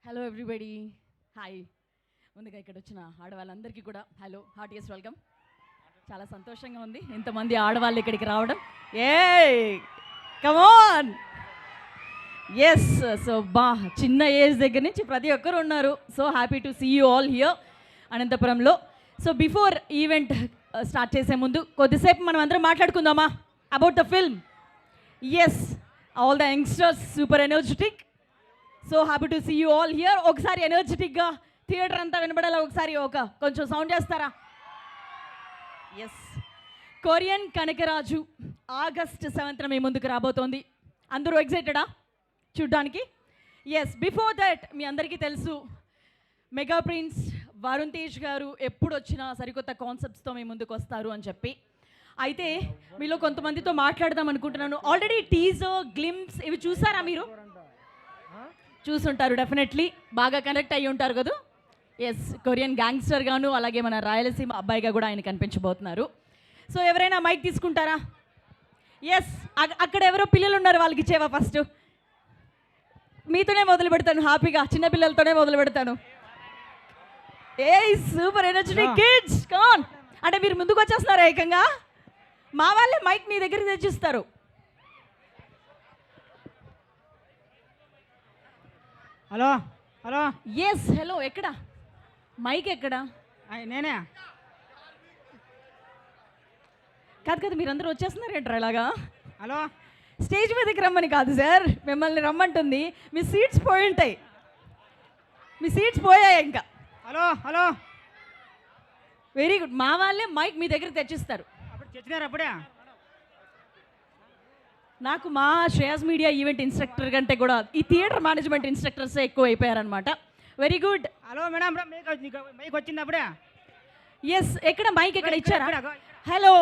Hello everybody, hi. ముందుగా ఇక్కడ వచ్చిన ఆడవాళ్ళందరికీ కూడా హలో, హార్టియస్ట్ వెల్కమ్. చాలా సంతోషంగా ఉంది ఇంతమంది ఆడవాళ్ళు ఇక్కడికి రావడం. Hey come on, yes. సో చిన్న ఏజ్ దగ్గర నుంచి ప్రతి ఒక్కరు ఉన్నారు. So happy to see you all here అనంతపురంలో. సో బిఫోర్ ఈవెంట్ స్టార్ట్ చేసే ముందు కొద్దిసేపు మనం అందరం మాట్లాడుకుందామా about the film. Yes, all the youngsters super energetic. So happy to see you all here. ఒకసారి ఎనర్జెటిక్గా థియేటర్ అంతా వినబడేలా ఒకసారి కొంచెం సౌండ్ చేస్తారా? Yes, Korean Kanakaraju August 7th మీ ముందుకు రాబోతోంది. అందరూ ఎక్సైటెడా చూడ్డానికి? ఎస్, బిఫోర్ దట్ మీ అందరికీ తెలుసు మెగా ప్రిన్స్ వరుణ్ తేజ్ గారు ఎప్పుడు వచ్చినా సరికొత్త కాన్సెప్ట్స్తో మీ ముందుకు వస్తారు అని చెప్పి. అయితే మీలో కొంతమందితో మాట్లాడదాం అనుకుంటున్నాను. ఆల్రెడీ టీజర్, గ్లిమ్స్ ఇవి చూసారా? మీరు చూసుంటారు డెఫినెట్లీ, బాగా కనెక్ట్ అయ్యి ఉంటారు కదా. ఎస్, కొరియన్ గ్యాంగ్స్టర్ గాను అలాగే మన రాయలసీమ అబ్బాయిగా కూడా ఆయన కనిపించబోతున్నారు. సో ఎవరైనా మైక్ తీసుకుంటారా? ఎస్, అక్కడ ఎవరో పిల్లలు ఉన్నారు, వాళ్ళకి ఇచ్చేవా? ఫస్ట్ మీతోనే మొదలు పెడతాను, హ్యాపీగా చిన్నపిల్లలతోనే మొదలు పెడతాను. ఏ సూపర్ ఎనర్జెటిక్ కిడ్స్, కమాన్. అంటే మీరు ముందుకు వచ్చేస్తున్నారా ఏకంగా? మా వాళ్ళే మైక్ మీ దగ్గరికి తెచ్చిస్తారు. Hello hello. Yes, hello. ఎక్కడ మైక్? ఎక్కడ? నేనే. కాదు కదా, మీరందరూ వచ్చేస్తున్నారు ఏంట్రా ఇలాగా? హలో, స్టేజ్ మీదకి రమ్మని కాదు సార్, మిమ్మల్ని రమ్మంటుంది. మీ సీట్స్ పోయి ఉంటాయి, మీ సీట్స్ పోయాయి ఇంకా. Hello hello. వెరీ గుడ్, మా వాళ్ళే మైక్ మీ దగ్గరికి తెచ్చిస్తారు. అప్పుడు తెచ్చినారు అప్పుడే. నాకు మా శ్రేయాస్ మీడియా ఈవెంట్ ఇన్స్ట్రక్టర్ కంటే కూడా ఈ థియేటర్ మేనేజ్మెంట్ ఇన్స్ట్రక్టర్సే ఎక్కువ అయిపోయారనమాట. Very good. Hello madam, mic వచ్చింది అప్పుడే. ఎస్, ఎక్కడ మైక్? ఎక్కడ ఇచ్చారా? హలో.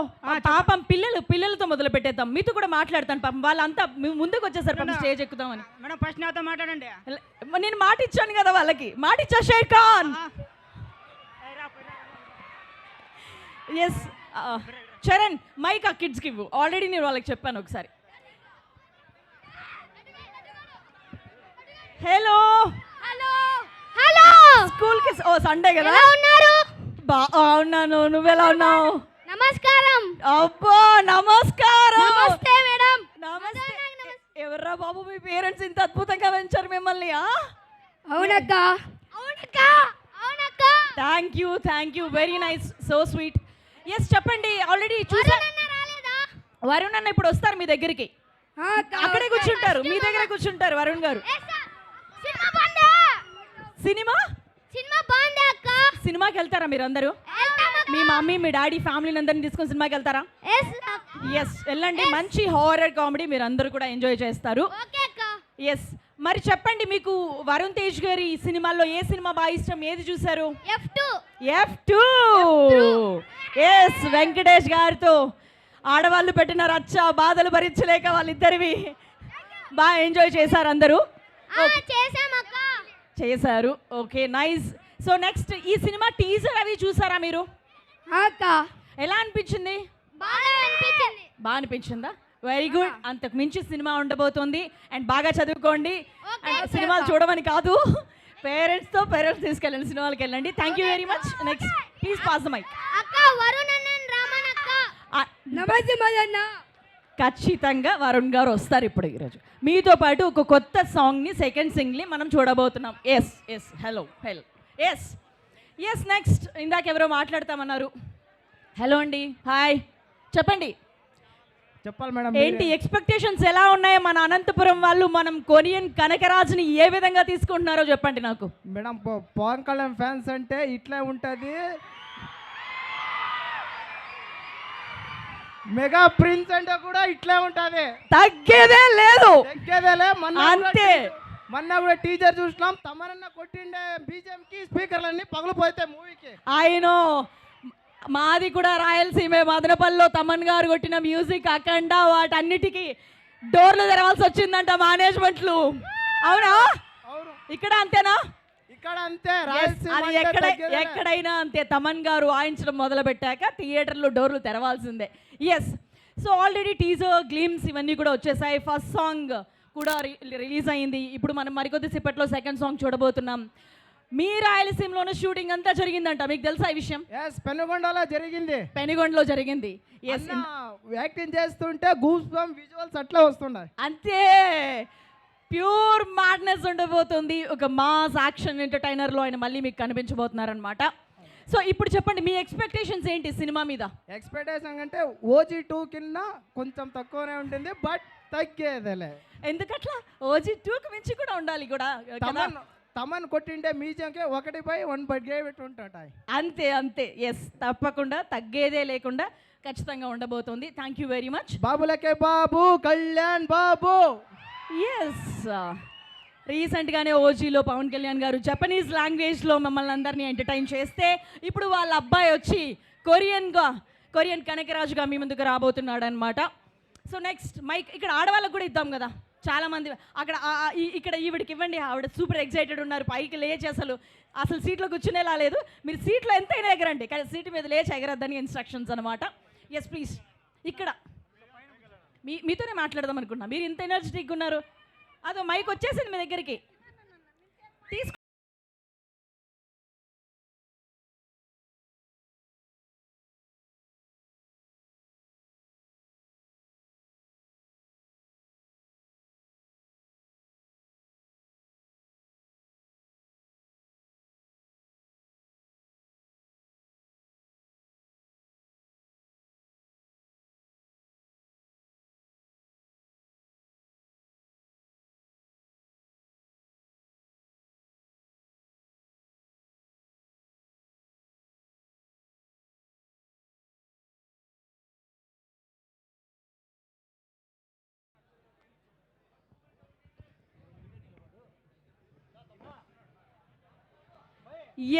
పాపం పిల్లలతో మొదలు పెట్టేద్దాం. మీతో కూడా మాట్లాడతాను. పాపం వాళ్ళంతా ముందుకు వచ్చేసారు పాపం స్టేజ్ ఎక్కుదామని. మేడం ఫస్ట్ నాతో మాట్లాడండి. నేను మాట ఇచ్చాను కదా వాళ్ళకి, మాట ఇచ్చా. షేర్ ఖాన్. ఎస్, చరణ్ మైక్ ఆ కిడ్స్కి ఇవ్వు. ఆల్రెడీ నేను వాళ్ళకి చెప్పాను ఒకసారి. Hello hello hello. స్కూల్కి సండే కదా. ఎలా ఉన్నారు? బాగున్నాను, నువ్వెలా ఉన్నావు? నమస్కారం. అబ్బో నమస్కారం. నమస్తే మేడం. నమస్తే. ఎవర్రా బాబు మీ పేరెంట్స్ ఇంత అద్భుతంగా పెంచారు మిమ్మల్ని? అవునక్క అవునక్క అవునక్క. Thank you very nice, so sweet. Yes, చెప్పండి. ఆల్రెడీ చూసా. వరుణ్ అన్న ఇప్పుడు వస్తారు మీ దగ్గరికి. అక్కడే కూర్చుంటారు, మీ దగ్గరే కూర్చుంటారు వరుణ్ గారు. సినిమాకి వెళ్తారా మీరు అందరూ? మీ మమ్మీ, మీ డాడీ, ఫ్యామిలీని అందరిని తీసుకొని సినిమాకి వెళ్తారా? ఎస్, వెళ్ళండి. మంచి హారర్ కామెడీ మీరు అందరూ కూడా ఎంజాయ్ చేస్తారు. ఎస్, మరి చెప్పండి, మీకు వరుణ్ తేజ్ గారి సినిమాల్లో ఏ సినిమా బాగా ఇష్టం? ఏది చూసారు? F2. ఎస్, వెంకటేష్ గారితో ఆడవాళ్ళు పెట్టిన రచ్చ బాధలు భరించలేక వాళ్ళిద్దరివి బాగా ఎంజాయ్ చేశారు అందరూ? చేశారు. Okay, nice. సో నెక్స్ట్, ఈ సినిమా టీజర్ అవి చూసారా మీరు? ఎలా అనిపించింది? బాగా అనిపించిందా? Very good. అంతకు మించి సినిమా ఉండబోతోంది. అండ్ బాగా చదువుకోండి. అండ్ సినిమాలు చూడమని కాదు, పేరెంట్స్ తీసుకెళ్ళండి, సినిమాలకు వెళ్ళండి. Thank you very much. Next please pass the mike. ఖచ్చితంగా వరుణ్ గారు వస్తారు ఇప్పుడు ఈరోజు మీతో పాటు. ఒక కొత్త సాంగ్ని, సెకండ్ సింగ్ని మనం చూడబోతున్నాం. Yes hello. ఎస్, నెక్స్ట్ ఇందాక ఎవరో మాట్లాడతామన్నారు. హలో అండి, హాయ్. చెప్పండి, చెప్పాలి మేడం. ఏంటి ఎక్స్పెక్టేషన్స్ ఎలా ఉన్నాయో మన అనంతపురం వాళ్ళు మనం కొరియన్ కనకరాజుని ఏ విధంగా తీసుకుంటున్నారో చెప్పండి నాకు. మేడం, పవన్ కళ్యాణ్ ఫ్యాన్స్ అంటే ఇట్లా ఉంటుంది. మెగా ప్రిన్స్ అంటే కూడా ఇట్లా ఉంటుంది, తగ్గేదే లేదు. అంతే. మొన్న కూడా టీచర్ చూసినాం, తమరన్న కొట్టిండే బీజేపీకి స్పీకర్లన్నీ పగిలిపోతే మూవీకి. ఆయనో మాది కూడా రాయలసీమే, మదనపల్లిలో తమన్ గారు కొట్టిన మ్యూజిక్ అఖండ వాటన్నిటికీ డోర్లు తెరవాల్సి వచ్చిందంట మేనేజ్మెంట్లు. అవునా? ఇక్కడ అంతేనా? ఇక్కడ అంతే. అది ఎక్కడైనా అంతే. తమన్ గారు వాయించడం మొదలు పెట్టాక థియేటర్లో డోర్లు తెరవాల్సిందే. Yes, so already teaser, glimpse ఇవన్నీ కూడా వచ్చేసాయి. ఫస్ట్ సాంగ్ కూడా రిలీజ్ అయింది. ఇప్పుడు మనం మరికొద్ది సేపట్లో సెకండ్ సాంగ్ చూడబోతున్నాం. మీ రాయలసీమలోనే షూటింగ్ అంతా జరిగిందంట, మీకు తెలుసా ఈ విషయం? ఎస్, పెనుగొండలో జరిగింది. పెనుగొండలో జరిగింది. ఎస్, యాక్టింగ్ చేస్తుంటే గూస్ బంప్ విజువల్స్ అట్లా వస్తున్నాయి. అంతే, ప్యూర్ మ్యాడ్నెస్ ఉండబోతుంది. ఒక మాస్ యాక్షన్ ఎంటర్టైనర్లో ఆయన మళ్ళీ మీకు కనిపించబోతున్నారనమాట. సో ఇప్పుడు చెప్పండి, మీ ఎక్స్పెక్టేషన్స్ ఏంటి సినిమా మీద? ఎక్స్పెక్టేషన్ అంటే OG2 కింద కొంచెం తక్కువనే ఉంటుంది, బట్ తగ్గేదేలే. ఎందుకట్లా? OG2కి మించి కూడా ఉండాలి కూడా కదా? తమన్ కొట్టిండే మ్యూజియంకి 1/1 ఉంటాయి. అంతే అంతే, ఎస్, తప్పకుండా తగ్గేదే లేకుండా ఖచ్చితంగా ఉండబోతోంది. Thank you very much. బాబులకే బాబు, కళ్యాణ్ బాబు. ఎస్, రీసెంట్గానే ఓజీలో పవన్ కళ్యాణ్ గారు జపనీస్ లాంగ్వేజ్లో మమ్మల్ని అందరినీ ఎంటర్టైన్ చేస్తే, ఇప్పుడు వాళ్ళ అబ్బాయి వచ్చి కొరియన్ కనకరాజుగా మీ ముందుకు రాబోతున్నాడు అనమాట. సో నెక్స్ట్ మైక్ ఇక్కడ ఆడవాళ్ళకు కూడా ఇద్దాం కదా, చాలామంది అక్కడ ఇక్కడ ఈవిడికి ఇవ్వండి. ఆవిడ సూపర్ ఎక్సైటెడ్ ఉన్నారు, పైకి లేచి అసలు సీట్లో కూర్చునేలా లేదు. మీరు సీట్లో ఎంతైనా ఎగరండి, కానీ సీటు మీద లేచి ఎగరద్దని ఇన్స్ట్రక్షన్స్ అనమాట. ఎస్ ప్లీజ్, ఇక్కడ మీతోనే మాట్లాడదాం అనుకున్నా, మీరు ఇంత ఎనర్జెటిక్గా ఉన్నారు. అదో మైక్ వచ్చేసింది మీ దగ్గరికి, తీసుకో.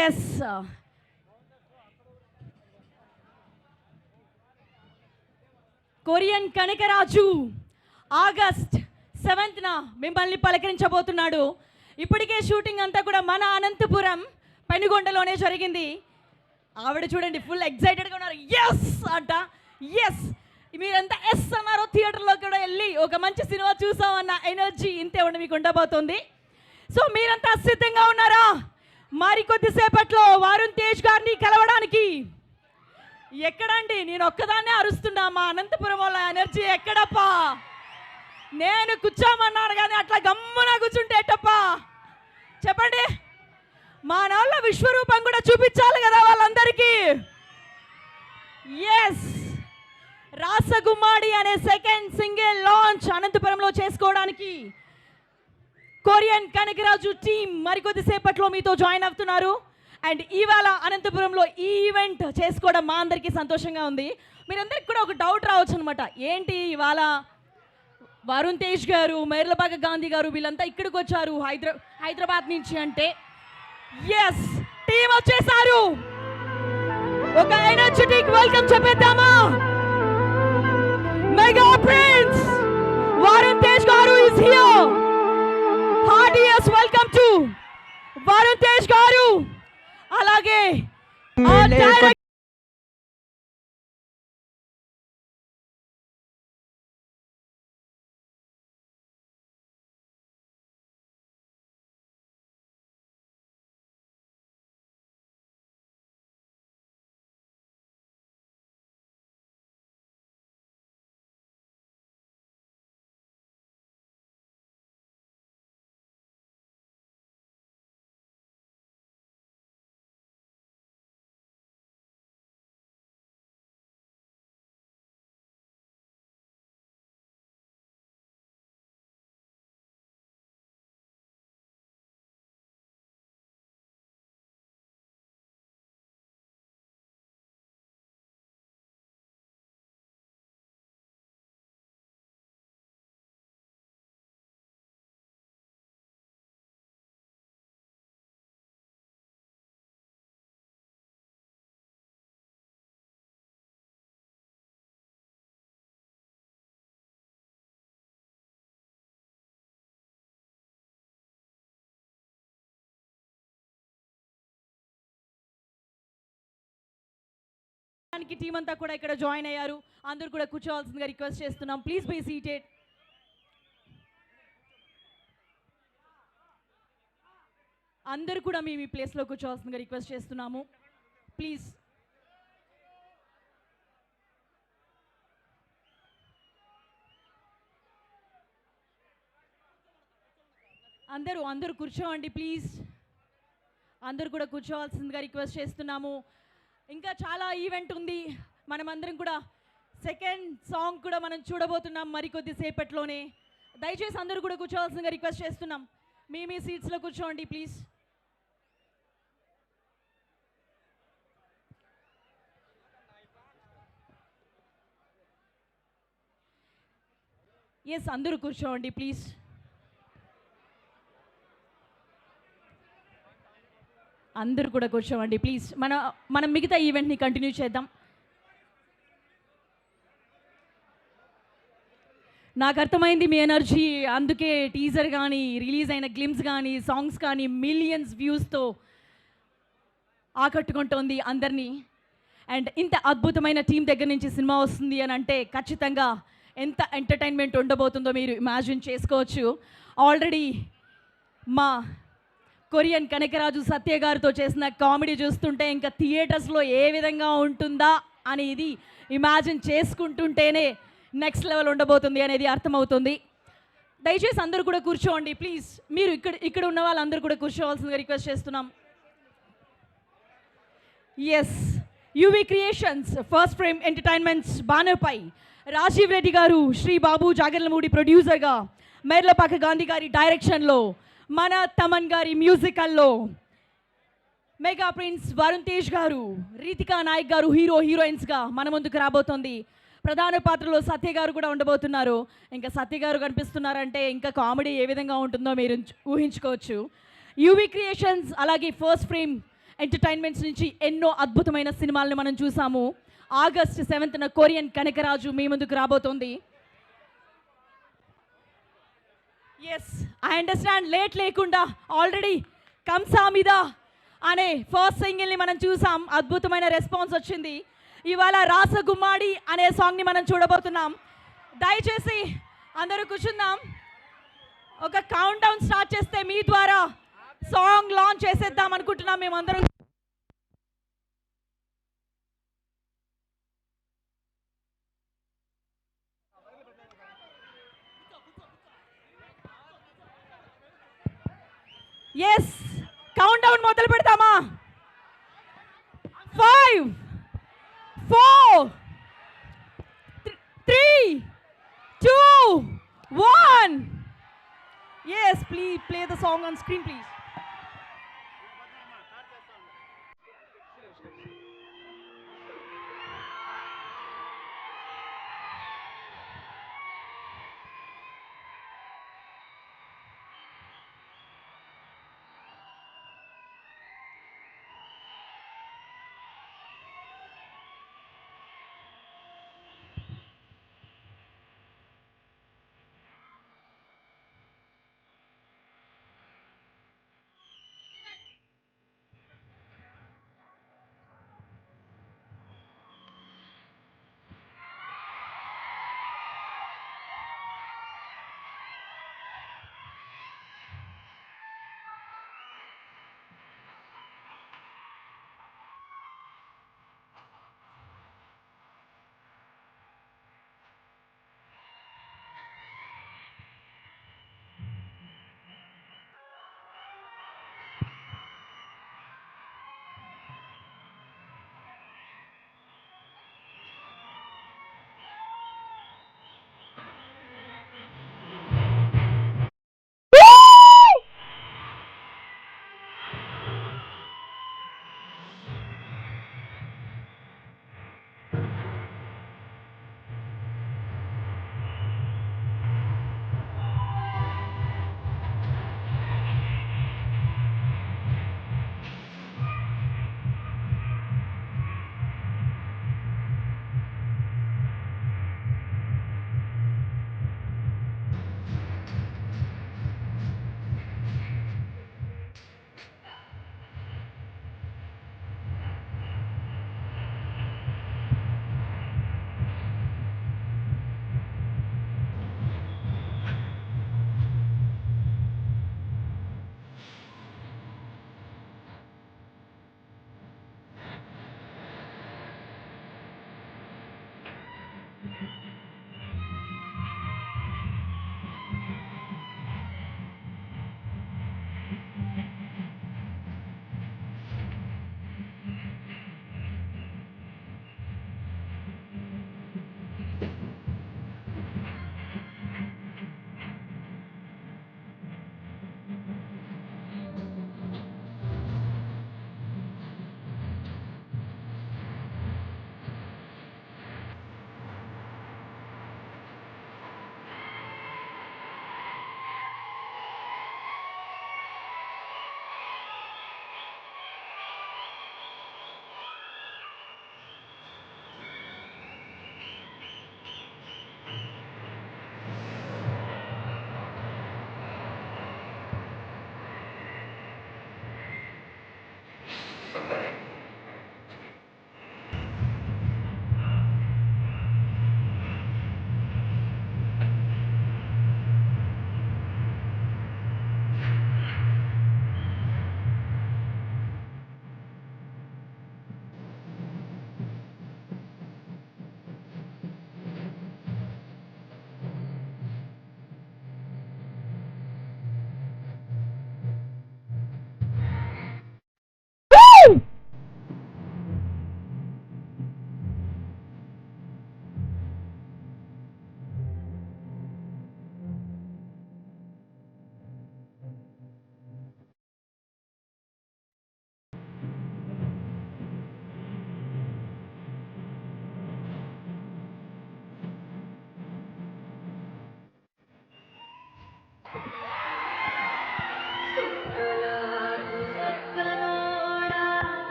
ఎస్, కొరియన్ కనకరాజు ఆగస్ట్ 7న మిమ్మల్ని పలకరించబోతున్నాడు. ఇప్పటికే షూటింగ్ అంతా కూడా మన అనంతపురం పెనుగొండలోనే జరిగింది. ఆవిడ చూడండి ఫుల్ ఎక్సైటెడ్గా ఉన్నారు. ఎస్ అంట, ఎస్, మీరంతా ఎస్ అన్నారో థియేటర్లో కూడా వెళ్ళి ఒక మంచి సినిమా చూసామన్న ఎనర్జీ ఇంతే మీకు ఉండబోతుంది. సో మీరంతా సిద్ధంగా ఉన్నారా? మరికొద్దిసేపట్లో వరుణ్ తేజ్ గారిని కలవడానికి ఎక్కడండి? నేను ఒక్కదాన్నే అరుస్తున్నా, మా అనంతపురం వాళ్ళ ఎనర్జీ ఎక్కడప్పా? నేను కూర్చోమన్నాను కానీ అట్లా గమ్మున కూర్చుంటే ఎట్టప్పా చెప్పండి. మా నాన్న విశ్వరూపం కూడా చూపించాలి కదా వాళ్ళందరికీ. ఎస్, రాసగుమ్మాడి అనే సెకండ్ సింగిల్ లాంచ్ అనంతపురంలో చేసుకోవడానికి కొరియన్ కనకరాజు టీం మరికొద్ది సేపట్లో మీతో జాయిన్ అవుతున్నారు. అండ్ ఇవాళ అనంతపురంలో ఈ ఈవెంట్ చేసుకోవడం మా అందరికీ సంతోషంగా ఉంది. మీరందరికీ కూడా ఒక డౌట్ రావచ్చు అనమాట, ఏంటి ఇవాళ వరుణ్ తేజ్ గారు, మేర్లపాక గాంధీ గారు వీళ్ళంతా ఇక్కడికి వచ్చారు హైదరాబాద్ నుంచి అంటే? ఎస్, టీం వచ్చేసారు. ఒక ఎనర్జెటిక్ వెల్కమ్ చెప్పేద్దామా? Mega prince Varun Tej garu is here. Heartiest welcome to Varun Tej garu. అలాగే టీం అంతా కూడా ఇక్కడ జాయిన్ అయ్యారు. అందరూ కూడా కూర్చోవాల్సిందిగా రిక్వెస్ట్ చేస్తున్నాం. Please be seated. అందరూ కూడా మీ మీ ప్లేస్లో కూర్చోవాల్సిందిగా రిక్వెస్ట్ చేస్తున్నాము ప్లీజ్. అందరూ కూర్చోండి ప్లీజ్. అందరూ కూడా కూర్చోవాల్సిందిగా రిక్వెస్ట్ చేస్తున్నాము. ఇంకా చాలా ఈవెంట్ ఉంది. మనమందరం కూడా సెకండ్ సాంగ్ కూడా మనం చూడబోతున్నాం మరికొద్ది సేపట్లోనే. దయచేసి అందరూ కూడా కూర్చోవాల్సిందిగా రిక్వెస్ట్ చేస్తున్నాం. మీ మీ సీట్స్లో కూర్చోండి ప్లీజ్. ఎస్, అందరూ కూర్చోండి ప్లీజ్. అందరూ కూడా కూర్చోండి ప్లీజ్. మనం మిగతా ఈవెంట్ని కంటిన్యూ చేద్దాం. నాకు అర్థమైంది మీ ఎనర్జీ, అందుకే టీజర్ కానీ రిలీజ్ అయిన గ్లిమ్స్ కానీ సాంగ్స్ కానీ మిలియన్స్ వ్యూస్తో ఆకట్టుకుంటోంది అందరినీ. అండ్ ఇంత అద్భుతమైన టీం దగ్గర నుంచి సినిమా వస్తుంది అని అంటే ఖచ్చితంగా ఎంత ఎంటర్టైన్మెంట్ ఉండబోతుందో మీరు ఇమాజిన్ చేసుకోవచ్చు. ఆల్రెడీ మా కొరియన్ కనకరాజు సత్య గారితో చేసిన కామెడీ చూస్తుంటే ఇంకా థియేటర్స్లో ఏ విధంగా ఉంటుందా అనేది ఇమాజిన్ చేసుకుంటుంటేనే నెక్స్ట్ లెవెల్ ఉండబోతుంది అనేది అర్థమవుతుంది. దయచేసి అందరూ కూడా కూర్చోండి ప్లీజ్. మీరు ఇక్కడ ఉన్న వాళ్ళందరూ కూడా కూర్చోవాల్సిందిగా రిక్వెస్ట్ చేస్తున్నాం. Yes, UV Creations First frame Entertainments బ్యానర్పై రాజీవ్ రెడ్డి గారు, శ్రీ బాబు జాగర్లమూడి ప్రొడ్యూసర్గా, మేర్లపాక గాంధీ గారి డైరెక్షన్లో, మన తమన్ గారి మ్యూజికల్లో, మెగా ప్రిన్స్ వరుణ్ తేజ్ గారు, రీతికా నాయక్ గారు హీరోయిన్స్గా మన ముందుకు రాబోతోంది. ప్రధాన పాత్రలో సత్య గారు కూడా ఉండబోతున్నారు. ఇంకా సత్య గారు కనిపిస్తున్నారంటే ఇంకా కామెడీ ఏ విధంగా ఉంటుందో మీరు ఊహించుకోవచ్చు. యువి క్రియేషన్స్ అలాగే ఫస్ట్ ఫ్రేమ్ ఎంటర్టైన్మెంట్స్ నుంచి ఎన్నో అద్భుతమైన సినిమాలను మనం చూసాము. ఆగస్ట్ 7న కొరియన్ కనకరాజు మీ ముందుకు రాబోతోంది. Yes, I understand. లేట్ లేకుండా ఆల్రెడీ కంసామిదా అనే ఫస్ట్ సింగిల్ని మనం చూసాం. అద్భుతమైన రెస్పాన్స్ వచ్చింది. ఇవాళ రాసగుమ్మాడి అనే సాంగ్ని మనం చూడబోతున్నాం. దయచేసి అందరూ కూర్చుందాం. ఒక కౌంట్ డౌన్ స్టార్ట్ చేస్తే మీ ద్వారా సాంగ్ లాంచ్ చేసేద్దాం అనుకుంటున్నాం మేమందరం. ఎస్, కౌంట్ డౌన్ మొదలు పెడతామా? 5, 4, 3, 2, 1. Yes, please play the song on screen, please.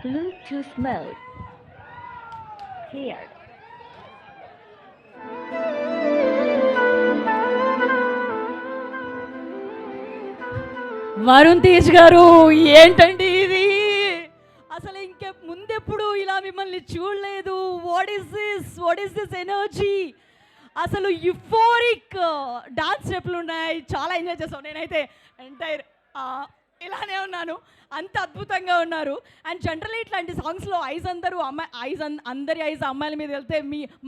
Bluetooth mode. Paired. Varun Tej గారు ఏంటండి ఇది? అసలు ఇంకే ముందెప్పుడు ఇలా మిమ్మల్ని చూడలేదు. What is this energy? అసలు యుఫోరిక్ డాన్స్ స్టెప్లు ఉన్నాయి, చాలా ఎంజాయ్ చేస్తాం. నేనైతే ఎంటైర్ ఇలానే ఉన్నాను, అంత అద్భుతంగా ఉన్నారు. అండ్ జనరల్లీ ఇట్లాంటి సాంగ్స్లో అందరి ఐస్ అమ్మాయిల మీద వెళ్తే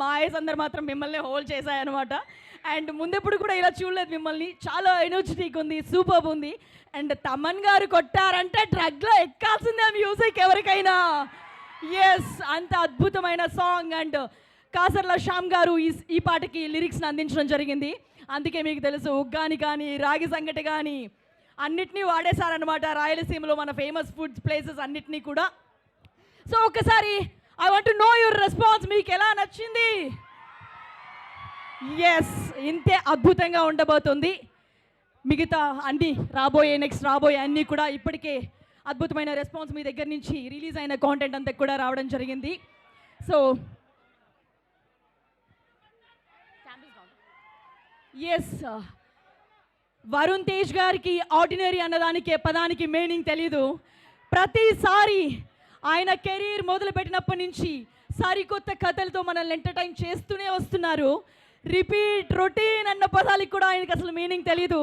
మా ఐస్ అందరు మాత్రం మిమ్మల్ని హోల్డ్ చేశాయన్నమాట. అండ్ ముందెప్పుడు కూడా ఇలా చూడలేదు మిమ్మల్ని. చాలా ఎనర్జెటిక్ ఉంది, సూపర్ ఉంది. అండ్ తమన్ గారు కొట్టారంటే ట్రక్లో ఎక్కాల్సిందే మ్యూజిక్ ఎవరికైనా. ఎస్, అంత అద్భుతమైన సాంగ్. అండ్ కాసర్ల శ్యామ్ గారు ఈ పాటకి లిరిక్స్ని అందించడం జరిగింది. అందుకే మీకు తెలుసు, ఉగ్గాని కానీ రాగి సంగటి కానీ అన్నిటినీ వాడేశారనమాట రాయలసీమలో మన ఫేమస్ ఫుడ్స్ ప్లేసెస్ అన్నిటినీ కూడా. సో ఒకసారి I want to know your response. మీకు ఎలా నచ్చింది? ఎస్, ఇంతే అద్భుతంగా ఉండబోతుంది. మిగతా అన్నీ నెక్స్ట్ రాబోయే అన్నీ కూడా ఇప్పటికే అద్భుతమైన రెస్పాన్స్ మీ దగ్గర నుంచి రిలీజ్ అయిన కాంటెంట్ అంతా కూడా రావడం జరిగింది. సో ఎస్, వరుణ్ తేజ్ గారికి ఆర్డినరీ అన్నదానికి పదానికి మీనింగ్ తెలీదు. ప్రతిసారి ఆయన కెరీర్ మొదలుపెట్టినప్పటి నుంచి సరికొత్త కథలతో మనల్ని ఎంటర్టైన్ చేస్తూనే వస్తున్నారు. రిపీట్, రొటీన్ అన్న పదాలకు కూడా ఆయనకి అసలు మీనింగ్ తెలీదు.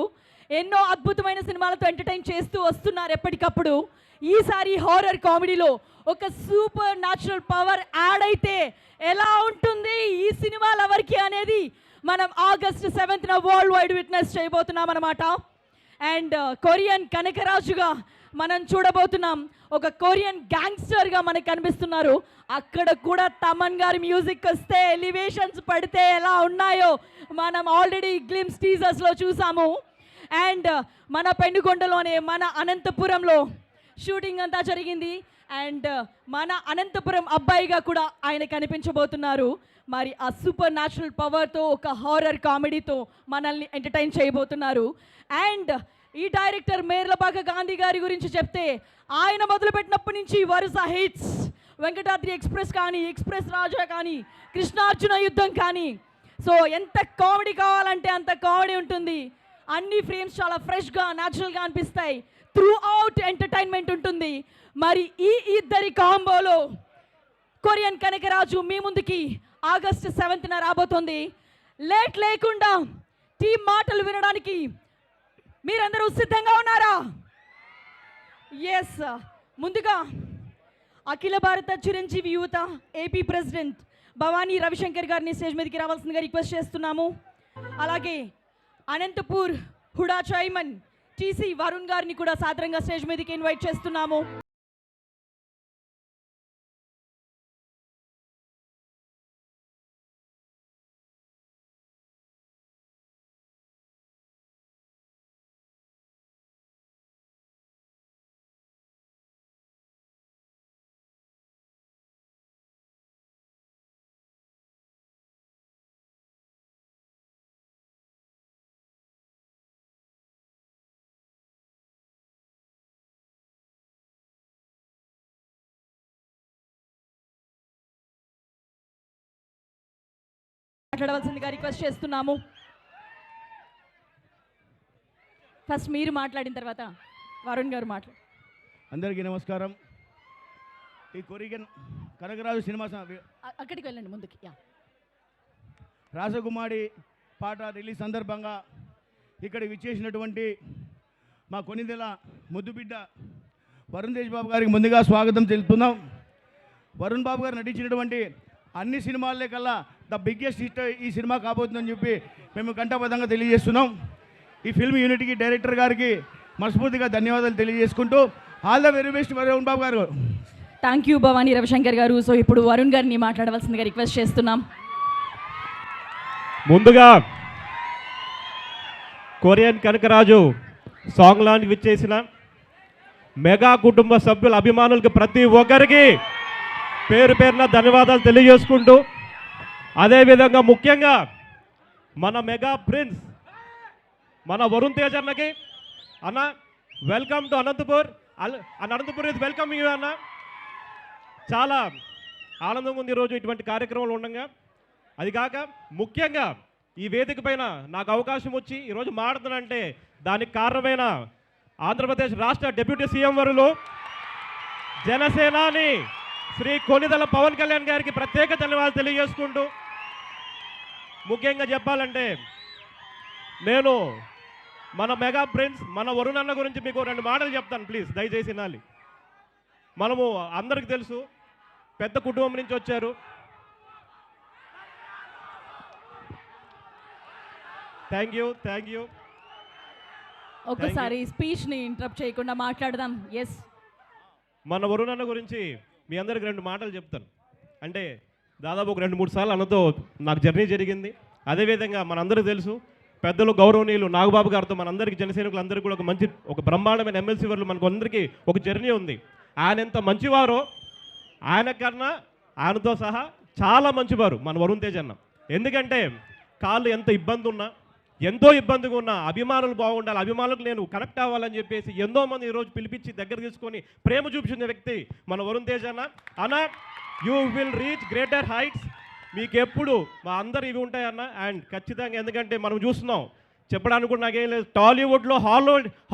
ఎన్నో అద్భుతమైన సినిమాలతో ఎంటర్టైన్ చేస్తూ వస్తున్నారు ఎప్పటికప్పుడు. ఈసారి హారర్ కామెడీలో ఒక సూపర్ న్యాచురల్ పవర్ యాడ్ అయితే ఎలా ఉంటుంది ఈ సినిమా లవర్కి అనేది మనం August 7th world wide witness చేయబోతున్నాం అన్నమాట. అండ్ కొరియన్ కనకరాజుగా మనం చూడబోతున్నాం. ఒక కొరియన్ గ్యాంగ్స్టర్గా మనకు కనిపిస్తున్నారు. అక్కడ కూడా తమన్ గారి మ్యూజిక్ వస్తే ఎలివేషన్స్ పడితే ఎలా ఉన్నాయో మనం ఆల్రెడీ గ్లిమ్స్ టీజర్స్లో చూసాము. అండ్ మన పెనుగొండలోనే మన అనంతపురంలో షూటింగ్ అంతా జరిగింది. అండ్ మన అనంతపురం అబ్బాయిగా కూడా ఆయన కనిపించబోతున్నారు. మరి ఆ సూపర్ న్యాచురల్ పవర్తో ఒక హారర్ కామెడీతో మనల్ని ఎంటర్టైన్ చేయబోతున్నారు. అండ్ ఈ డైరెక్టర్ మేర్లపాక గాంధీ గారి గురించి చెప్తే, ఆయన మొదలుపెట్టినప్పటి నుంచి వరుస హిట్స్, వెంకటాద్రి ఎక్స్ప్రెస్ కానీ, ఎక్స్ప్రెస్ రాజా కానీ, కృష్ణార్జున యుద్ధం కానీ. సో ఎంత కామెడీ కావాలంటే అంత కామెడీ ఉంటుంది. అన్ని ఫ్రేమ్స్ చాలా ఫ్రెష్గా న్యాచురల్గా అనిపిస్తాయి. త్రూ అవుట్ ఎంటర్టైన్మెంట్ ఉంటుంది. మరి ఈ ఇద్దరి కాంబోలో కొరియన్ కనకరాజు మీ ముందుకి August 7th రాబోతుంది. లేట్ లేకుండా టీం మాటలు వినడానికి మీరందరూ సిద్ధంగా ఉన్నారా? ఎస్, ముందుగా అఖిల భారత చిరంజీవి యువత ఏపీ ప్రెసిడెంట్ భవానీ రవిశంకర్ గారిని స్టేజ్ మీదకి రావాల్సిందిగా రిక్వెస్ట్ చేస్తున్నాము. అలాగే అనంతపూర్ హుడా చైర్మన్ టీసీ వరుణ్ గారిని కూడా సాదరంగా స్టేజ్ మీదకి ఇన్వైట్ చేస్తున్నాము. మాట్లాడవలసిందిగా రిక్వెస్ట్ చేస్తున్నాము. ఫస్ట్ మీరు మాట్లాడిన తర్వాత వరుణ్ గారు మాట్లాడు. అందరికీ నమస్కారం. ఈ కొరియన్ కనకరాజు సినిమా అక్కడికి వెళ్ళండి ముందుకి. రాసకుమారి పాట రిలీజ్ సందర్భంగా ఇక్కడ విచ్చేసినటువంటి మా కొనిదెల ముద్దుబిడ్డ వరుణ్ తేజ్ బాబు గారికి ముందుగా స్వాగతం తెలుపుతున్నాం. వరుణ్ బాబు గారు నటించినటువంటి అన్ని సినిమాలే కల్లా ద బిగ్గెస్ట్ హిట్ ఈ సినిమా కాబోతుందని చెప్పి మేము కంఠబద్ధంగా తెలియజేస్తున్నాం. ఈ ఫిల్మ్ యూనిట్కి డైరెక్టర్ గారికి మనస్ఫూర్తిగా ధన్యవాదాలు తెలియజేసుకుంటూ all the very best Varun Babu garu. Thank you Bhavani Ravishankar గారు. సో ఇప్పుడు వరుణ్ గారిని మాట్లాడవలసిందిగా రిక్వెస్ట్ చేస్తున్నాం. ముందుగా కొరియన్ కనకరాజు సాంగ్ లాంచ్ విచ్చేసిన మెగా కుటుంబ సభ్యుల అభిమానులకి ప్రతి ఒక్కరికి పేరు పేరున ధన్యవాదాలు తెలియజేసుకుంటూ, అదేవిధంగా ముఖ్యంగా మన మెగా ప్రిన్స్ మన వరుణ్ తేజ్ అన్నకి, అన్న welcome to Anantapur. Anantapur is welcome you అన్న. చాలా ఆనందంగా ఉంది ఈరోజు ఇటువంటి కార్యక్రమాలు ఉండగా. అది కాక ముఖ్యంగా ఈ వేదిక పైన నాకు అవకాశం వచ్చి ఈరోజు మాట్లాడుతానంటే దానికి కారణమైన ఆంధ్రప్రదేశ్ రాష్ట్ర డిప్యూటీ సీఎం వరులు జనసేనాని శ్రీ కొనిదెల పవన్ కళ్యాణ్ గారికి ప్రత్యేక ధన్యవాదాలు తెలియజేసుకుంటూ, ముఖ్యంగా చెప్పాలంటే నేను మన మెగా ప్రిన్స్ మన వరుణ్ అన్న గురించి మీకు 2 మాటలు చెప్తాను, ప్లీజ్ దయచేసి వినాలి. మనము అందరికి తెలుసు, పెద్ద కుటుంబం నుంచి వచ్చారు. Thank you. ఒక్కసారి స్పీచ్ని ఇంటరప్ట్ చేయకుండా మాట్లాడదాం. ఎస్, మన వరుణ్ అన్న గురించి మీ అందరికి 2 మాటలు చెప్తాను. అంటే దాదాపు ఒక 2-3 సార్లు అన్నతో నాకు జర్నీ జరిగింది. అదేవిధంగా మనందరికీ తెలుసు, పెద్దలు గౌరవనీయులు నాగబాబు గారితో మనందరికీ జనసైనికులందరికీ కూడా ఒక బ్రహ్మాండమైన ఎమ్మెల్సీ వర్లు మనకు అందరికీ ఒక జర్నీ ఉంది. ఆయన ఎంత మంచివారో, ఆయన కన్నా ఆయనతో సహా చాలా మంచివారు మన వరుణ్ తేజ్ అన్న. ఎందుకంటే కాళ్ళు ఎంత ఇబ్బంది ఉన్నా, ఎంతో ఇబ్బందిగా ఉన్న అభిమానులు బాగుండాలి, అభిమానులకు నేను కనెక్ట్ అవ్వాలని చెప్పేసి ఎంతో మంది ఈరోజు పిలిపించి దగ్గర తీసుకొని ప్రేమ చూపించిన వ్యక్తి మన వరుణ్ తేజ్ అన్న. అన్న, you will reach greater heights. మీకు ఎప్పుడు మా అందరు ఇవి ఉంటాయన్న. అండ్ ఖచ్చితంగా, ఎందుకంటే మనం చూస్తున్నాం, చెప్పడానికి కూడా నాకేం లేదు, టాలీవుడ్లో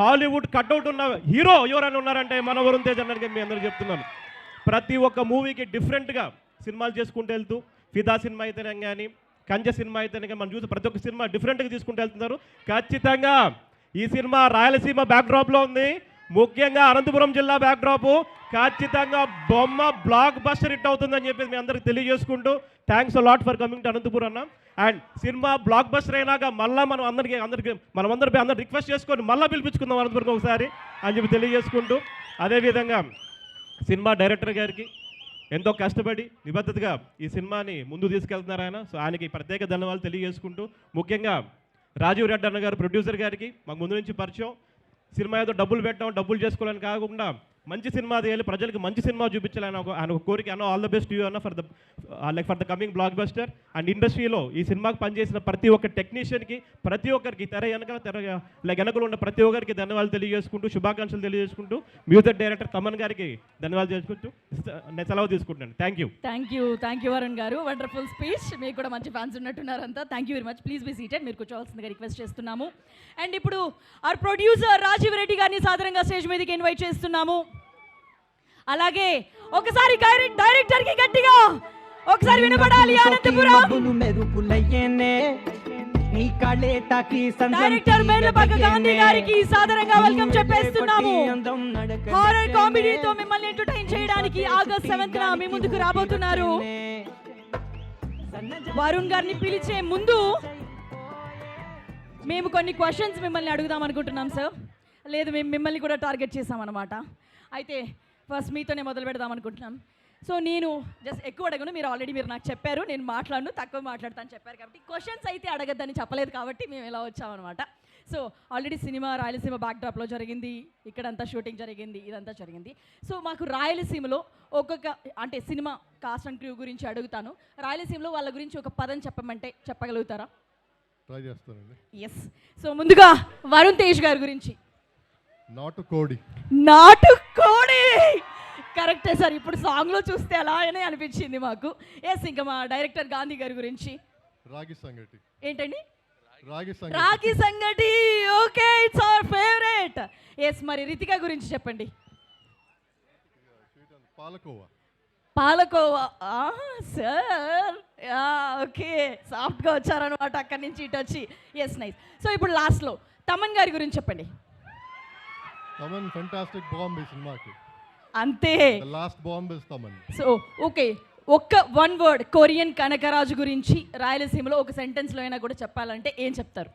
హాలీవుడ్ కట్అవుట్ ఉన్న హీరో ఎవరైనా ఉన్నారంటే మన వరుణ్ తేజ్ అన్నకి మీ అందరూ చెప్తున్నాను. ప్రతి ఒక్క మూవీకి డిఫరెంట్గా సినిమాలు చేసుకుంటూ వెళ్తూ, ఫిదా సినిమా అయితేనే కానీ, కంచె సినిమా అయితేనే కానీ, మనం చూసి ప్రతి ఒక్క సినిమా డిఫరెంట్గా తీసుకుంటూ వెళ్తున్నారు. ఖచ్చితంగా ఈ సినిమా రాయలసీమ బ్యాక్డ్రాప్లో ఉంది, ముఖ్యంగా అనంతపురం జిల్లా బ్యాక్డ్రాప్. ఖచ్చితంగా బొమ్మ బ్లాక్ బస్టర్ హిట్ అవుతుందని చెప్పేసి మీ అందరికి తెలియజేసుకుంటూ, thanks a lot for coming to Anantapuram అన్న. అండ్ సినిమా బ్లాక్ బస్టర్ అయినాక మళ్ళీ మనం అందరూ రిక్వెస్ట్ చేసుకొని మళ్ళీ పిలిపించుకుందాం అనంతపురం ఒకసారి అని చెప్పి తెలియజేసుకుంటూ, అదేవిధంగా సినిమా డైరెక్టర్ గారికి ఎంతో కష్టపడి నిబద్ధతగా ఈ సినిమాని ముందు తీసుకెళ్తున్నారు ఆయన. సో ఆయనకి ప్రత్యేక ధన్యవాదాలు తెలియజేసుకుంటూ, ముఖ్యంగా రాజీవ్ రెడ్డి అన్న గారు ప్రొడ్యూసర్ గారికి మాకు ముందు నుంచి పరిచయం. సినిమా ఏదో డబ్బులు పెట్టాం, డబ్బులు చేసుకోవాలని కాకుండా మంచి సినిమా తీయాలి, ప్రజలకు మంచి సినిమా చూపించాలని ఆయన ఒక కోరిక. అన్న, ఆల్ ద బెస్ట్ యూ అన్న for the coming block buster. And ఇండస్ట్రీలో ఈ సినిమాకి పనిచేసిన ప్రతి ఒక్క టెక్నీషియన్కి, ప్రతి ఒక్కరికి వెనకలు ఉన్న ప్రతి ఒక్కరికి ధన్యవాదాలు తెలియజేసుకుంటూ, శుభాకాంక్షలు తెలియజేసుకుంటూ, మ్యూజిక్ డైరెక్టర్ తమన్ గారికి ధన్యవాదాలు చేసుకుంటూ నేను సెలవు తీసుకుంటున్నాను. Thank you Varun garu. Wonderful speech. మీకు కూడా మంచి ఫ్యాన్స్ ఉన్నట్టున్నారంతా. Thank you very much. Please be seated. మీరు కూర్చోవాల్సిందిగా రిక్వెస్ట్ చేస్తున్నాము. అండ్ ఇప్పుడు అవర్ ప్రొడ్యూసర్ రాజీవ్ రెడ్డి గారిని సాధారణంగా స్టేజ్ మీదకి ఇన్వైట్ చేస్తున్నాము. అలాగే ఒకసారి డైరెక్టర్ కి గట్టిగా ఒకసారి వినపడాలి అనంతపురం. డైరెక్టర్ మేర్లపాక గాంధీ గారికి సాధారణంగా వెల్కమ్ చెప్పేస్తున్నాము. హారర్ కామెడీతో మిమ్మల్ని ఎంటర్టైన్ చేయడానికి ఆగస్ట్ 7th మీ ముందుకు రాబోతున్నారు. వరుణ్ గారిని పిలిచే ముందు మేము కొన్ని క్వశ్చన్స్ మిమ్మల్ని అడుగుదాం అనుకుంటున్నాం సార్. లేదు, మేము మిమ్మల్ని కూడా టార్గెట్ చేసామన్నమాట. అయితే ఫస్ట్ మీతోనే మొదలు పెడదాం అనుకుంటున్నాం. సో నేను జస్ట్ ఎక్కువ అడగను, మీరు నాకు చెప్పారు నేను మాట్లాడను, తక్కువ మాట్లాడతాను చెప్పారు కాబట్టి క్వశ్చన్స్ అయితే అడగద్దని చెప్పలేదు కాబట్టి మేము ఇలా వచ్చామన్నమాట. సో ఆల్రెడీ సినిమా రాయలసీమ బ్యాక్డ్రాప్లో జరిగింది, ఇక్కడంతా షూటింగ్ జరిగింది, ఇదంతా జరిగింది. సో మాకు రాయలసీమలో అంటే సినిమా కాస్ట్ అండ్ క్రూ గురించి అడుగుతాను. రాయలసీమలో వాళ్ళ గురించి ఒక పదం చెప్పమంటే చెప్పగలుగుతారా? ట్రై చేస్తానండి. ఎస్. సో ముందుగా వరుణ్ తేజ్ గారి గురించి. నాటుకోడి. కరెక్టే సార్. ఇప్పుడు సాంగ్లో చూస్తే అలా అనే అనిపించింది మాకు. ఎస్. ఇంకా మా డైరెక్టర్ గాంధీ గారి గురించి. రాగి సంగటి. ఏంటండి? రాగి సంగటి. Okay, it's our favourite. Yes. మరి రితిక గురించి చెప్పండి. పాలకోవా. సార్ ఓకే, సాఫ్ట్గా వచ్చారనమాట అక్కడి నుంచి ఇటు వచ్చి. Yes, nice. సో ఇప్పుడు లాస్ట్లో తమన్ గారి గురించి చెప్పండి. తమన్ ఫెంటాస్టిక్ బాంబ్ ఈ సినిమాకి. అంతే. Last bomb is Thaman. So okay, one word Korean Kanakaraju గురించి రాయలసీమలో ఒక సెంటెన్స్లో అయినా కూడా చెప్పాలంటే ఏం చెప్తారు?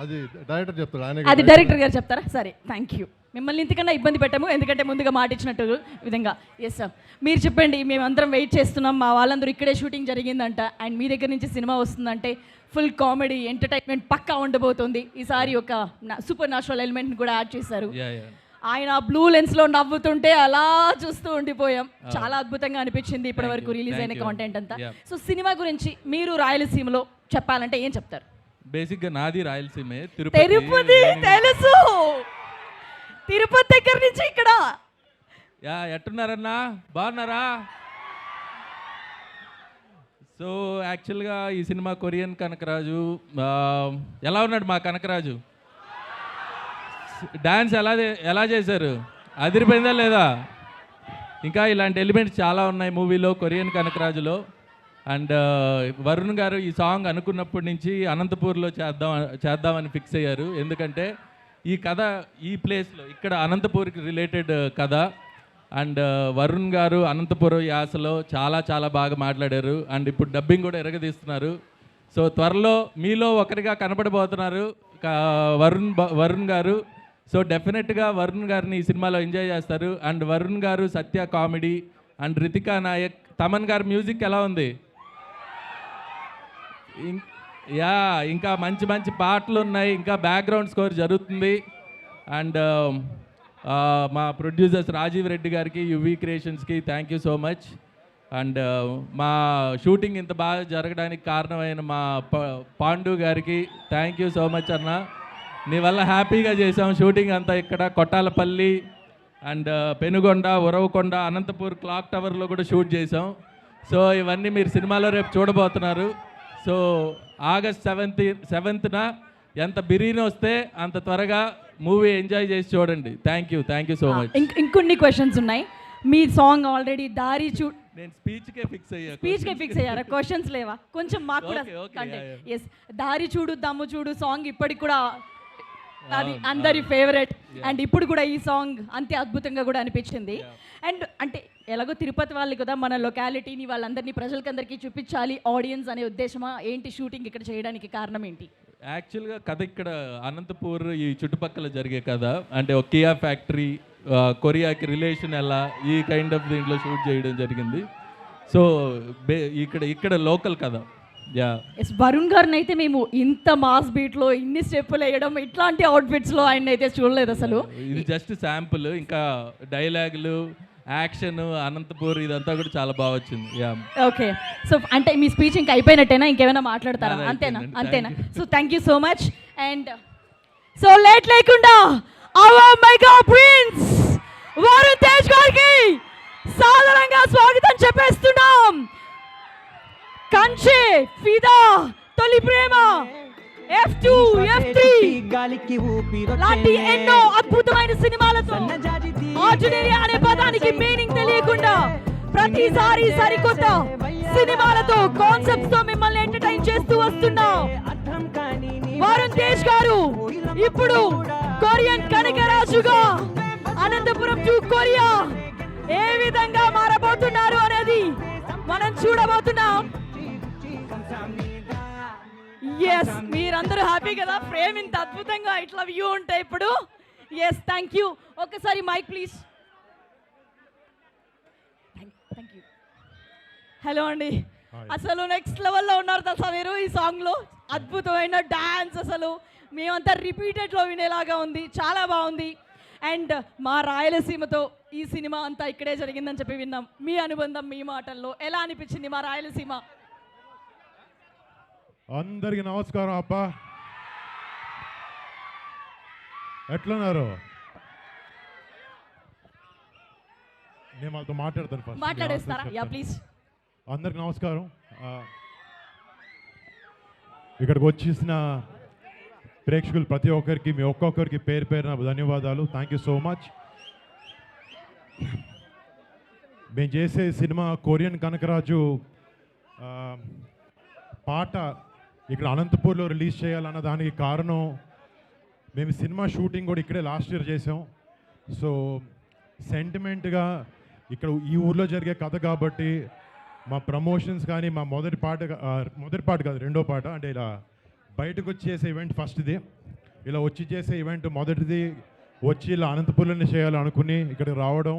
అది డైరెక్టర్ చెప్తారు. అది డైరెక్టర్ గారు చెప్తారా? సరే, థ్యాంక్ యూ. మిమ్మల్ని ఇంతకన్నా ఇబ్బంది పెట్టాము, ఎందుకంటే ముందుగా మాట ఇచ్చినట్టు విధంగా. ఎస్ సార్, మీరు చెప్పండి. మేమందరం వెయిట్ చేస్తున్నాం, మా వాళ్ళందరూ ఇక్కడే షూటింగ్ జరిగిందంట, అండ్ మీ దగ్గర నుంచి సినిమా వస్తుందంటే ఫుల్ కామెడీ ఎంటర్టైన్మెంట్ పక్కా ఉండబోతుంది. ఈసారి ఒక సూపర్ న్యాచురల్ ఎలిమెంట్ని కూడా యాడ్ చేశారు. ఆయన బ్లూ లెన్స్లో నవ్వుతుంటే అలా చూస్తూ ఉండిపోయాం. చాలా అద్భుతంగా అనిపించింది ఇప్పటి వరకు రిలీజ్ అయిన కాంటెంట్ అంతా. సో సినిమా గురించి మీరు రాయలసీమలో చెప్పాలంటే ఏం చెప్తారు? బేసిక్గా నాది రాయలసీమే. తిరుపతి తెలుసు, తిరుపతి దగ్గర నుంచి ఇక్కడ ఎట్టున్నారన్నా, బాగున్నారా? సో యాక్చువల్గా ఈ సినిమా కొరియన్ కనకరాజు. ఎలా ఉన్నాడు మా కనకరాజు? డాన్స్ ఎలా చేశారు? అదిరిపోయిందా లేదా? ఇంకా ఇలాంటి ఎలిమెంట్స్ చాలా ఉన్నాయి మూవీలో, కొరియన్ కనకరాజులో. అండ్ వరుణ్ గారు ఈ సాంగ్ అనుకున్నప్పటి నుంచి అనంతపూర్లో చేద్దామని ఫిక్స్ అయ్యారు. ఎందుకంటే ఈ కథ ఈ ప్లేస్లో ఇక్కడ అనంతపూర్కి రిలేటెడ్ కథ. అండ్ వరుణ్ గారు అనంతపురం యాసలో చాలా చాలా బాగా మాట్లాడారు. అండ్ ఇప్పుడు డబ్బింగ్ కూడా ఎరగదీస్తున్నారు. సో త్వరలో మీలో ఒకరిగా కనపడబోతున్నారు వరుణ్ గారు. సో డెఫినెట్గా వరుణ్ గారిని ఈ సినిమాలో ఎంజాయ్ చేస్తారు. అండ్ వరుణ్ గారు సత్య కామెడీ అండ్ రితికా నాయక్, తమన్ గారు మ్యూజిక్ ఎలా ఉంది? ఇంకా మంచి మంచి పాటలు ఉన్నాయి, ఇంకా బ్యాక్గ్రౌండ్ స్కోర్ జరుగుతుంది. అండ్ మా ప్రొడ్యూసర్స్ రాజీవ్ రెడ్డి గారికి, యువి క్రియేషన్స్కి thank you so much. And మా షూటింగ్ ఇంత బాగా జరగడానికి కారణమైన మా పాండు గారికి థ్యాంక్ యూ సో మచ్ అన్న. నీ వల్ల హ్యాపీగా చేసాం షూటింగ్ అంతా. ఇక్కడ కొట్టాలపల్లి అండ్ పెనుగొండ, ఉరవకొండ, అనంతపూర్ క్లాక్ టవర్లో కూడా షూట్ చేసాం. సో ఇవన్నీ మీరు సినిమాలో రేపు చూడబోతున్నారు. సో ఆగస్ట్ 7th ఎంత బిర్యానీ వస్తే అంత త్వరగా మూవీ ఎంజాయ్ చేసి చూడండి. Thank you so much. ఇంకొన్ని క్వశ్చన్స్ ఉన్నాయి. మీ సాంగ్ ఆల్రెడీ దారి నేను స్పీచ్కే ఫిక్స్ అయ్యారా? క్వశ్చన్స్ లేవా? కొంచెం మాకు కూడా ఎస్, దారి చూడు దమ్ము చూడు సాంగ్ ఇప్పటికి కూడా అది అందరి ఫేవరెట్. అండ్ ఇప్పుడు కూడా ఈ సాంగ్ అంతే అద్భుతంగా కూడా అనిపించింది. అండ్ అంటే ఎలాగో తిరుపతి వాళ్ళు కదా, మన లొకాలిటీని వాళ్ళందరినీ ప్రజలకందరికీ చూపించాలి ఆడియన్స్ అనే ఉద్దేశమా ఏంటి షూటింగ్ ఇక్కడ చేయడానికి కారణం ఏంటి? యాక్చువల్గా కథ ఇక్కడ అనంతపూర్ ఈ చుట్టుపక్కల జరిగే కథ. అంటే ఒక కియా ఫ్యాక్టరీ, కొరియాకి రిలేషన్ ఎలా, ఈ కైండ్ ఆఫ్ దీంట్లో షూట్ చేయడం జరిగింది. సో ఇక్కడ లోకల్ కథ. ఎస్, వరుణ్ గారిని అయితే మేము ఇంత మాస్ బీట్లో ఇన్ని స్టెప్పులు వేయడం, ఇట్లాంటి అవుట్ఫిట్స్లో ఆయన అయితే చూడలేదు అసలు. ఇది జస్ట్ శాంపుల్. ఇంకా డైలాగులు, యాక్షన్, అనంతపూర్ ఇదంతా కూడా చాలా బాగా వచ్చింది. ఓకే, సో అంటే మీ స్పీచ్ ఇంకా అయిపోయినట్టేనా? ఇంకేమైనా మాట్లాడతారా? అంతేనా? So thank you so much. And so late లేకుండా our mega prince Varun Tej గారికి సాధారణంగా స్వాగతం చెప్పేస్తున్నాం. కంచె, ఫిదా, తొలి ప్రేమ, F2, F3 లాంటి ఎన్నో అద్భుతమైన సినిమాలతో ఆర్డినరీ అనే పదానికి మీనింగ్ తెలియకుండా ప్రతిసారి సరికొత్త సినిమాలతో కాన్సెప్ట్స్ తో మిమ్మల్ని ఎంటర్టైన్ చేస్తూ వస్తున్నాం వరుణ్ తేజ్ గారు. ఇప్పుడు కొరియన్ కనకరాజుగా అనంతపురం టు కొరియా ఏ విధంగా మారబోతున్నారు అనేది మనం చూడబోతున్నాం. ఎస్, మీరందరూ హ్యాపీ కదా? ఫ్రేమ్ ఇంత అద్భుతంగా ఇట్లా వ్యూ ఉంటాయి ఇప్పుడు. Yes, thank you. ఒకసారి mic please. Thank you. Hello అండి, అసలు నెక్స్ట్ లెవెల్లో ఉన్నారు తెలుసా మీరు ఈ సాంగ్లో. అద్భుతమైన డాన్స్, అసలు మేమంతా రిపీటెడ్లో వినేలాగా ఉంది, చాలా బాగుంది. అండ్ మా రాయలసీమతో ఈ సినిమా అంతా ఇక్కడే జరిగిందని చెప్పి విన్నాం. మీ అనుబంధం మీ మాటల్లో ఎలా అనిపించింది మా రాయలసీమ? అందరికి నమస్కారం అప్ప, ఎట్లున్నారు? నేను వాళ్ళతో మాట్లాడతాను ఫస్ట్. మాట్లాడేస్తారా? Yeah please. అందరికి నమస్కారం. ఇక్కడికి వచ్చేసిన ప్రేక్షకులు ప్రతి ఒక్కరికి, మీ ఒక్కొక్కరికి పేరు పేరున ధన్యవాదాలు. Thank you so much. మేము చేసే సినిమా కొరియన్ కనకరాజు పాట ఇక్కడ అనంతపూర్లో రిలీజ్ చేయాలన్న దానికి కారణం, మేము సినిమా షూటింగ్ కూడా ఇక్కడే లాస్ట్ ఇయర్ చేసాం. సో సెంటిమెంట్గా ఇక్కడ ఈ ఊర్లో జరిగే కథ కాబట్టి మా ప్రమోషన్స్ కానీ మా మొదటి పాట కాదు, రెండో పాట, అంటే ఇలా బయటకు వచ్చి చేసే ఈవెంట్ ఫస్ట్ది, ఇలా వచ్చి చేసే ఈవెంట్ మొదటిది వచ్చి ఇలా అనంతపూర్లోనే చేయాలనుకుని ఇక్కడికి రావడం,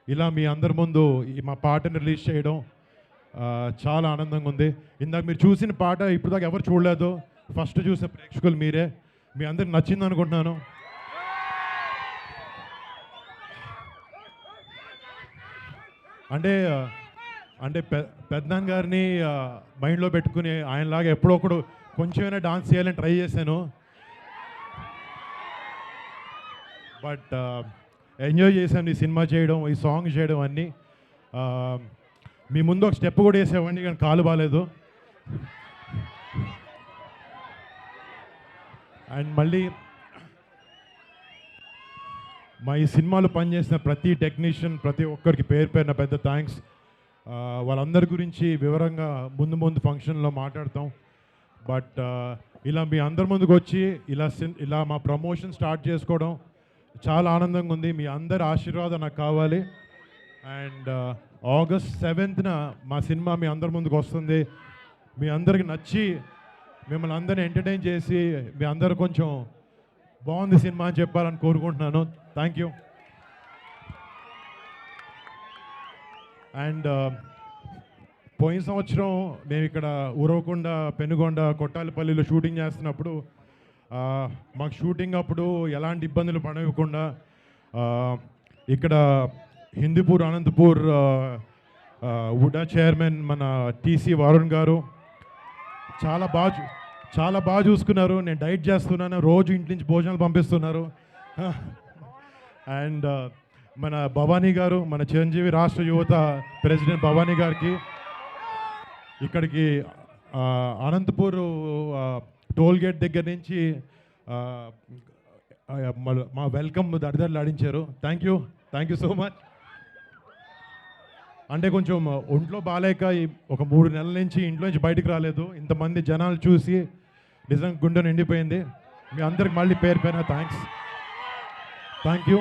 ఇలా మీ అందరి ముందు మా పాటను రిలీజ్ చేయడం చాలా ఆనందంగా ఉంది. ఇందాక మీరు చూసిన పాట ఇప్పుడు దాకా ఎవరు చూడలేదు, ఫస్ట్ చూసే ప్రేక్షకులు మీరే. మీ అందరికి నచ్చింది అనుకుంటున్నాను. అంటే పెద్దనాన్న గారిని మైండ్లో పెట్టుకుని ఆయనలాగా ఎప్పుడొకడు కొంచెమైనా డాన్స్ చేయాలని ట్రై చేశాను. బట్ ఎంజాయ్ చేశాను ఈ సినిమా చేయడం, ఈ సాంగ్ చేయడం అన్నీ. మీ ముందు ఒక స్టెప్ కూడా వేసేవాడిని కానీ కాలు బాగాలేదు. అండ్ మళ్ళీ మా ఈ సినిమాలో పనిచేసిన ప్రతి టెక్నీషియన్, ప్రతి ఒక్కరికి పేరు పేరున పెద్ద థ్యాంక్స్. వాళ్ళందరి గురించి వివరంగా ముందు ఫంక్షన్లో మాట్లాడతాం. బట్ ఇలా మీ అందరి ముందుకు వచ్చి ఇలా మా ప్రమోషన్ స్టార్ట్ చేసుకోవడం చాలా ఆనందంగా ఉంది. మీ అందరి ఆశీర్వాదం నాకు కావాలి. అండ్ August 7th మా సినిమా మీ అందరి ముందుకు వస్తుంది. మీ అందరికి నచ్చి మిమ్మల్ని అందరిని ఎంటర్టైన్ చేసి మీ అందరు కొంచెం బాగుంది సినిమా అని చెప్పాలని కోరుకుంటున్నాను. Thank you. అండ్ పోయిన సంవత్సరం మేము ఇక్కడ ఉరవకొండ, పెనుగొండ, కొట్టాలపల్లిలో షూటింగ్ చేస్తున్నప్పుడు మాకు షూటింగ్ అప్పుడు ఎలాంటి ఇబ్బందులు పడకుండా ఇక్కడ హిందూపూర్, అనంతపూర్ వుడా చైర్మన్ మన టీసీ వరుణ్ గారు చాలా బాగా చూసుకున్నారు. నేను డైట్ చేస్తున్నాను, రోజు ఇంటి నుంచి భోజనాలు పంపిస్తున్నారు. అండ్ మన భవానీ గారు, మన చిరంజీవి రాష్ట్ర యువత ప్రెసిడెంట్ భవానీ గారికి ఇక్కడికి అనంతపూర్ టోల్ గేట్ దగ్గర నుంచి మా వెల్కమ్ దరిదర్లు ఆడించారు. Thank you so much. అంటే కొంచెం ఒంట్లో బాగాలేక ఒక 3 నెలల నుంచి ఇంట్లో నుంచి బయటకు రాలేదు. ఇంతమంది జనాలు చూసి నిజంగా గుండె నిండిపోయింది. మీ అందరికి మళ్ళీ పేరు పైన థ్యాంక్స్. Thank you.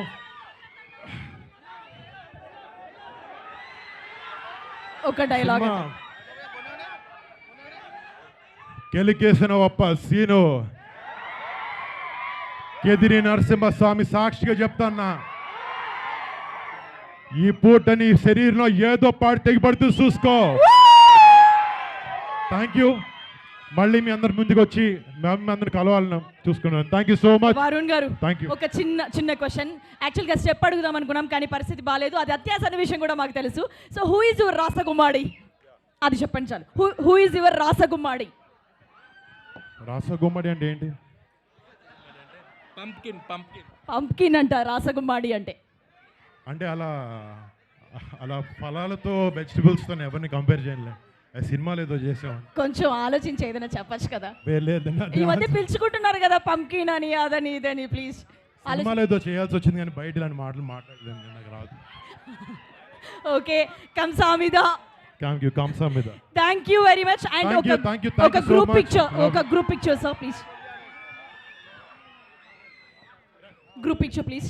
ఒక డైలాగ్. కెలికేసిన ఒప్ప సీను కెదిరి నరసింహస్వామి సాక్షిగా చెప్తాన్నా, ఈ పూట నీ శరీరంలో ఏదో పాటు తెగిపడుతూ చూసుకో. Thank you. మళ్ళీ మీ అందరి ముందుకు వచ్చి మేము అందరిని కలవాలని చూసుకున్నాను. Thank you so much. Varun గారు, థ్యాంక్ యూ. ఒక చిన్న క్వశ్చన్. యాక్చువల్గా స్టెప్ అడుగుదాం అనుకున్నాం కానీ పరిస్థితి బాగాలేదు. అది అత్యాస విషయం కూడా మాకు తెలుసు. సో హూ ఈజ్ యువర్ రాసగుమ్మాడి? అది చెప్పండి చాలు. హూ ఈజ్ యువర్ రాసగుమ్మాడి? రాసగుమ్మడి అంటే ఏంటి? పంప్కిన్ అంట రాసగుమ్మాడి అంటే. అంటే అలా ఫలాలతో వెజిటబుల్స్తో ఎవరిని కంపేర్ చేయలే. సినిమాలు ఏదో చేసాం. కొంచెం ఆలోచించి ఏదైనా చెప్పచ్చు కదా. లేదండి, ఈ మధ్య పిలుచుకుంటున్నారు కదా పంప్కిన్ అని, అదని ఇదని. ప్లీజ్ సినిమాలు ఏదో చేయాల్సి వచ్చింది కానీ బయట ఇలాంటి మాటలు మాట్లాడలేదు, నాకు రాదు. ఓకే, కంసామిదా. Thank you. కంసామిదా. Thank you very much. And ఒక group picture sir please. Group picture please.